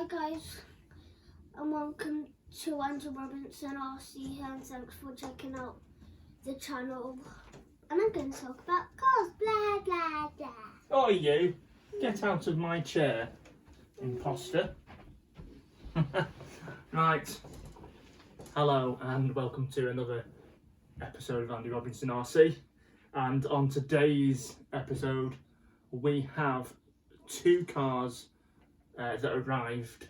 Hi guys, and welcome to Andrew Robinson RC, and thanks for checking out the channel. And I'm going to talk about cars, blah blah blah. Oh, you! Get out of my chair, imposter. Right. Hello and welcome to another episode of Andy Robinson RC. And on today's episode, we have two cars that arrived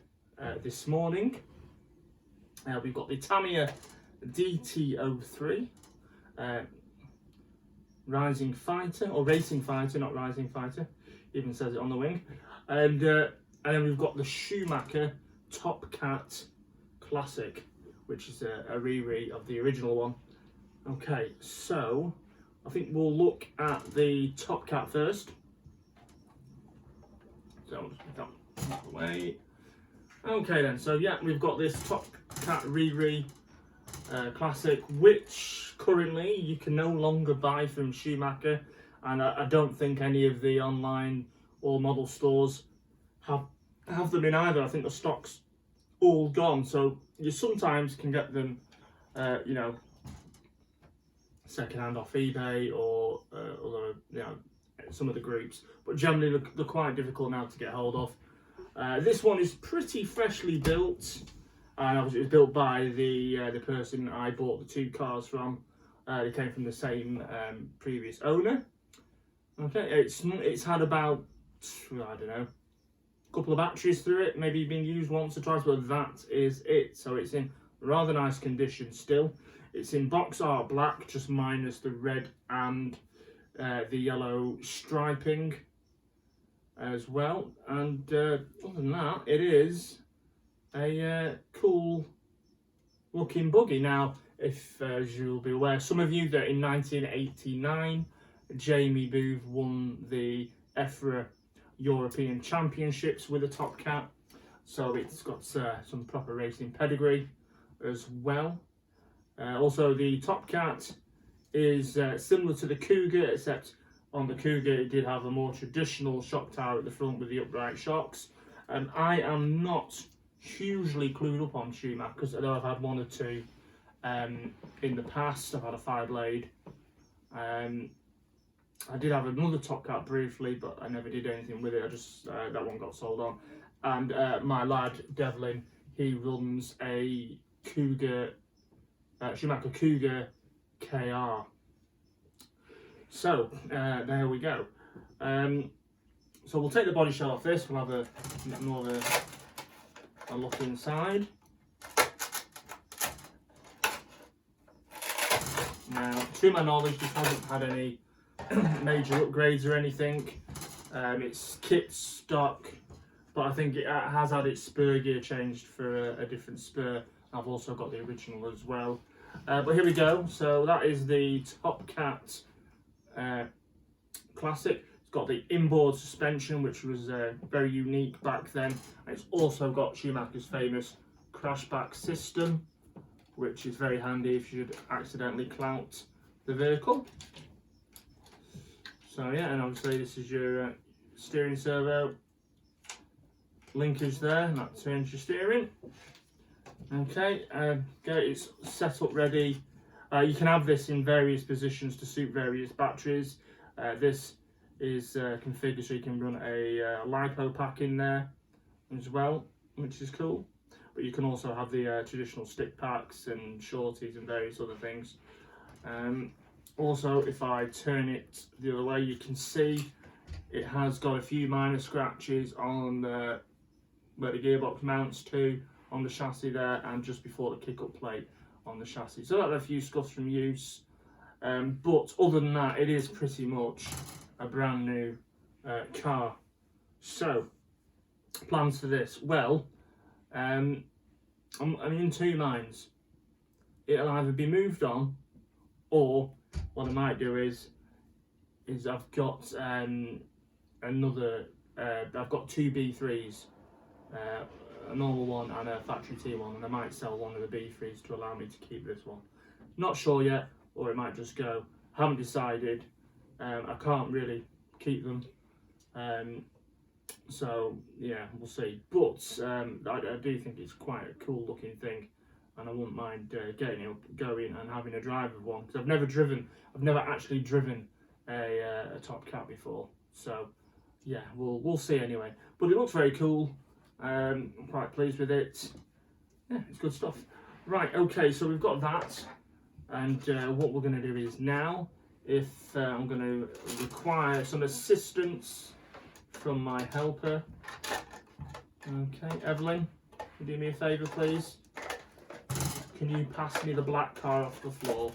this morning. We've got the Tamiya DT03 Rising Fighter, or Racing Fighter, not Rising Fighter, even says it on the wing. And then we've got the Schumacher Top Cat Classic, which is a re of the original one. Okay, so I think we'll look at the Top Cat first. So just put that out of the way. Okay then, so yeah, we've got this Top Cat re Classic, which currently you can no longer buy from Schumacher, and I don't think any of the online or model stores have them in either. I think the stock's all gone, so you sometimes can get them, you know, second hand off eBay or other, you know, some of the groups, but generally they're quite difficult now to get hold of. This one is pretty freshly built, and obviously it was built by the person I bought the two cars from. They came from the same previous owner. Okay, it's had about, I don't know, a couple of batteries through it, maybe been used once or twice, but that is it. So it's in rather nice condition still. It's in box art black, just minus the red and the yellow striping as well. And other than that, it is a cool looking buggy. Now, if as you'll be aware, some of you, that in 1989 Jamie Booth won the EFRA European Championships with a Top Cat, so it's got some proper racing pedigree as well. Also, the Top Cat is similar to the Cougar, except on the Cougar it did have a more traditional shock tower at the front with the upright shocks. I am not hugely clued up on Schumacher, because although I've had one or two in the past, I've had a 5-blade. I did have another Top Cat briefly, but I never did anything with it. I just that one got sold on. And my lad Devlin, he runs a Cougar, Schumacher Cougar KR. So there we go. So we'll take the body shell off this. We'll have a more of a look inside. Now, to my knowledge, this hasn't had any major upgrades or anything. It's kit stock, but I think it has had its spur gear changed for a different spur. I've also got the original as well. But here we go. So that is the Top Cat Classic. It's got the inboard suspension, which was very unique back then. And it's also got Schumacher's famous crashback system, which is very handy if you should accidentally clout the vehicle. So yeah, and obviously this is your steering servo linkage there, and that turns your steering. Okay, it's set up ready. You can have this in various positions to suit various batteries. This is configured so you can run a LiPo pack in there as well, which is cool. But you can also have the traditional stick packs and shorties and various other things. Also, if I turn it the other way, you can see it has got a few minor scratches on where the gearbox mounts to, on the chassis there, and just before the kick-up plate on the chassis. So that's a few scuffs from use. But other than that, it is pretty much a brand new car. So, plans for this? Well, I'm in two minds. It'll either be moved on, or what I might do is I've got I've got two B3s, a normal one and a factory T one, and I might sell one of the B3s to allow me to keep this one. Not sure yet, or it might just go. Haven't decided. I can't really keep them. So yeah, we'll see. But I do think it's quite a cool looking thing, and I wouldn't mind getting it going and having a drive of one, because I've never actually driven a Top Cat before. So yeah, we'll see anyway. But it looks very cool. I'm quite pleased with it. Yeah, it's good stuff. Right, okay, so we've got that, and what we're going to do is now, if I'm going to require some assistance from my helper. Okay, Evelyn, can you do me a favour, please? Can you pass me the black car off the floor,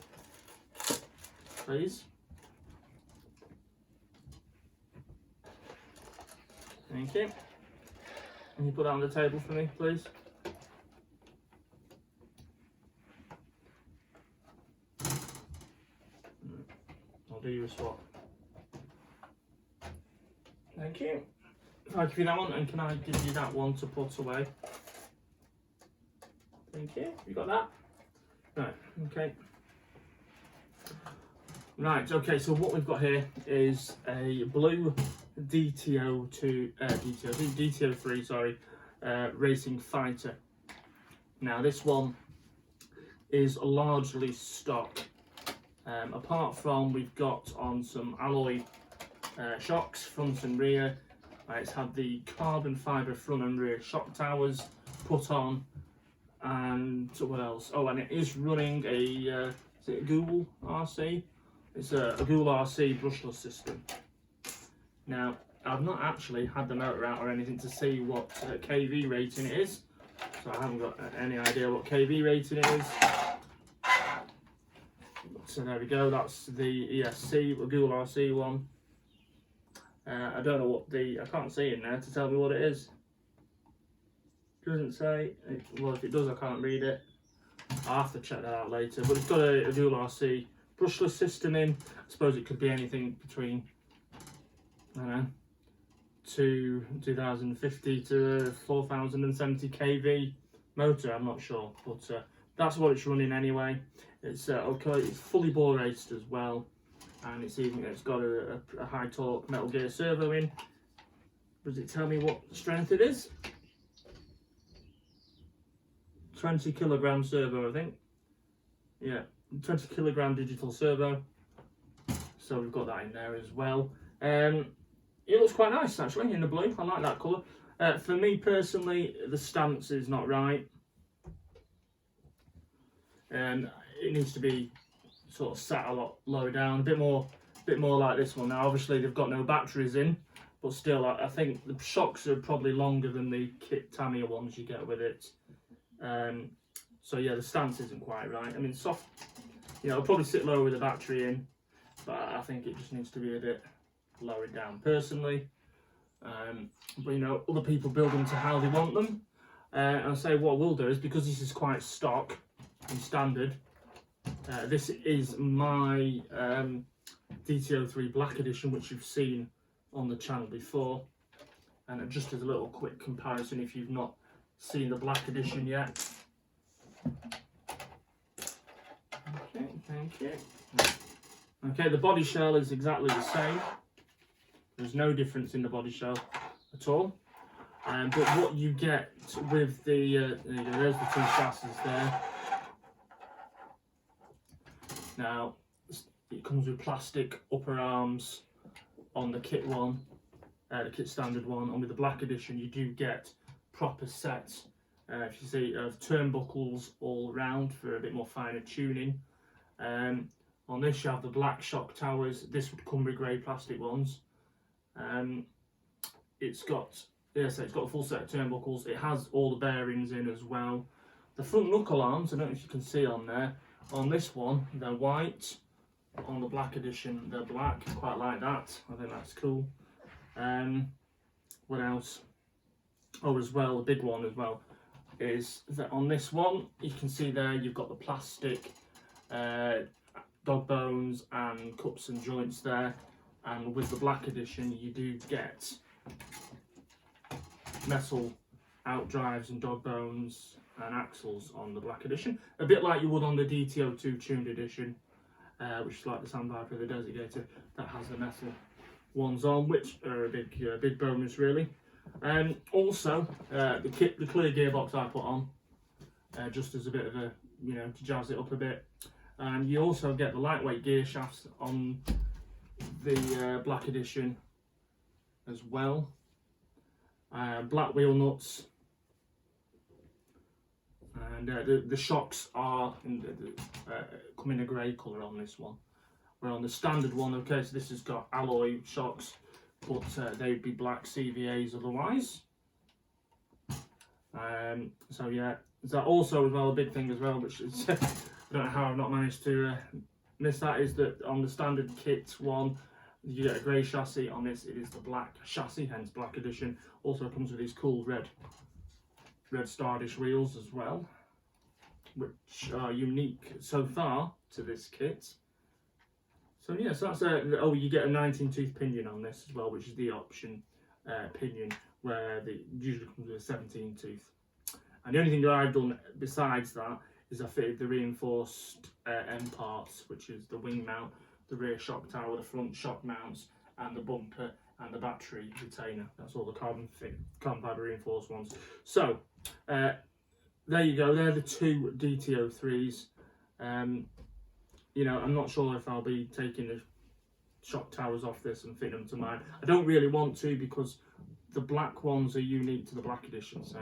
please? Thank you. Can you put that on the table for me, please? I'll do you a swap. Thank you. If I give you that one, and can I give you that one to put away? Thank you. You got that? Right, okay. Right, okay, so what we've got here is a blue DT03, sorry, racing fighter. Now this one is largely stock. Apart from we've got on some alloy shocks, front and rear. It's had the carbon fibre front and rear shock towers put on, and what else? Oh, and it is running a is it a Google RC? It's a Google RC brushless system. Now, I've not actually had the motor out or anything to see what KV rating it is, so I haven't got any idea what KV rating it is. So there we go, that's the ESC, the Google RC one. I don't know what I can't see in there to tell me what it is. Doesn't say. Well, if it does, I can't read it. I'll have to check that out later. But it's got a Google RC brushless system in. I suppose it could be anything between, I don't know, 2050 to 4070 kV motor. I'm not sure, but that's what it's running anyway. It's okay. It's fully bore raced as well, and it's got a high torque metal gear servo in. Does it tell me what strength it is? 20 kilogram servo, I think. Yeah, 20 kilogram digital servo. So we've got that in there as well. It looks quite nice actually in the blue. I like that colour. For me personally, the stance is not right. It needs to be sort of sat a lot lower down, a bit more like this one. Now obviously they've got no batteries in, but still I think the shocks are probably longer than the kit Tamiya ones you get with it. So yeah, the stance isn't quite right. I mean, soft, it'll probably sit lower with the battery in, but I think it just needs to be a bit lowered down personally. But other people build them to how they want them. And I say what we'll do is, because this is quite stock and standard, this is my DT03 Black Edition, which you've seen on the channel before. And just as a little quick comparison, if you've not seen the Black Edition yet. Okay, thank you. Okay, the body shell is exactly the same. There's no difference in the body shell at all. But what you get with the, there you go, there's the two chassis there. Now, it comes with plastic upper arms on the kit one, the kit standard one, and with the Black Edition you do get proper sets, if you see, of turnbuckles all round for a bit more finer tuning. On this you have the black shock towers. This would come with grey plastic ones. It's got a full set of turnbuckles. It has all the bearings in as well. The front knuckle arms, I don't know if you can see on there. On this one, they're white. On the Black Edition, they're black. Quite like that. I think that's cool. What else? Oh, as well, the big one as well is that on this one, you can see there you've got the plastic dog bones and cups and joints there. And with the Black Edition, you do get metal outdrives and dog bones and axles on the Black Edition, a bit like you would on the DT02 tuned edition, which is like the Sandviper, the Designator, that has the metal ones on, which are a big bonus really. Also, the clear gearbox I put on, just as a bit of a, to jazz it up a bit. And you also get the lightweight gear shafts on the Black Edition as well. Black wheel nuts. And the shocks are come in a grey colour on this one. Where on the standard one, okay, so this has got alloy shocks, but they'd be black CVAs otherwise. So yeah, is that also as well a big thing as well, which is I don't know how I've not managed to miss that, is that on the standard kit one you get a grey chassis. On this it is the black chassis, hence Black Edition. Also comes with these cool red Stardish wheels as well, which are unique so far to this kit. So yes, that's you get a 19 tooth pinion on this as well, which is the option pinion, where it usually comes with a 17 tooth. And the only thing that I've done besides that is I fitted the reinforced end parts, which is the wing mount, the rear shock tower, the front shock mounts, and the bumper and the battery retainer. That's all the carbon fiber reinforced ones. So there you go. They're the two DT03s. I'm not sure if I'll be taking the shock towers off this and fitting them to mine. I don't really want to, because the black ones are unique to the Black Edition. So,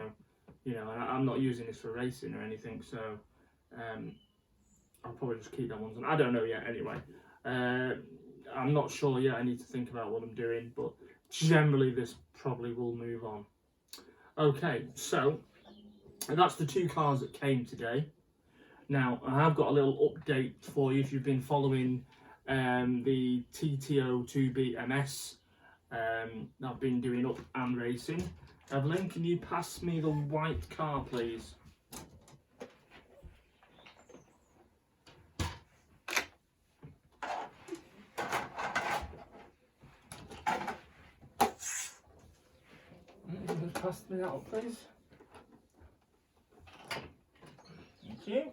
and I'm not using this for racing or anything. So I'll probably just keep that ones on. I don't know yet. Anyway, I'm not sure yet. I need to think about what I'm doing, but generally this probably will move on. Okay, so that's the two cars that came today. Now, I have got a little update for you if you've been following the TTO2B MS. I've been doing up and racing. Evelyn, can you pass me the white car, please? Just pass me that up, please. Thank you.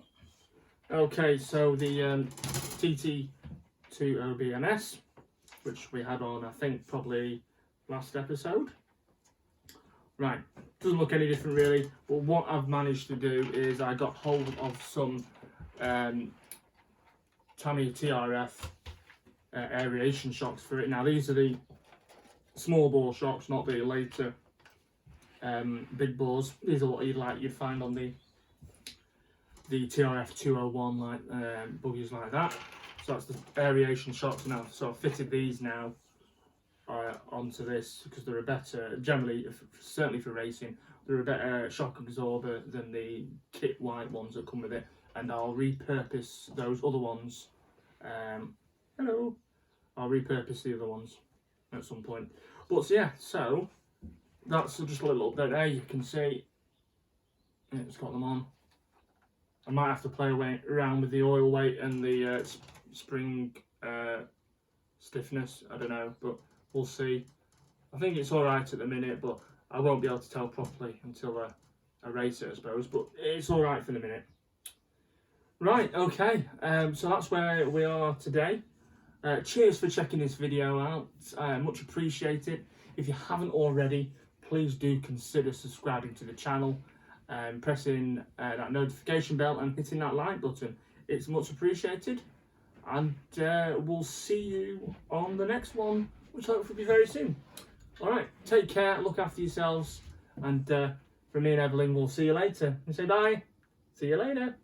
Okay, so the TT2OBMS, which we had on, I think, probably last episode. Right, doesn't look any different really, but what I've managed to do is I got hold of some Tamiya TRF aeration shocks for it. Now these are the small bore shocks, not the later big bores. These are what you'd find on the TRF 201, like buggies like that. So that's the aeration shocks now. So I've fitted these now onto this because they're a better, generally, certainly for racing, they're a better shock absorber than the kit white ones that come with it. And I'll repurpose those other ones. Hello. I'll repurpose the other ones at some point. But yeah, so that's just a little update there. You can see it's got them on. I might have to play around with the oil weight and the spring stiffness. I don't know, but we'll see. I think it's all right at the minute, but I won't be able to tell properly until I race it, I suppose. But it's all right for the minute. Right, okay. So that's where we are today. Cheers for checking this video out. Much appreciated. If you haven't already, please do consider subscribing to the channel. Pressing that notification bell and hitting that like button. It's much appreciated, and we'll see you on the next one, which hopefully will be very soon. Alright, take care, look after yourselves, and from me and Evelyn, we'll see you later. And say bye. See you later.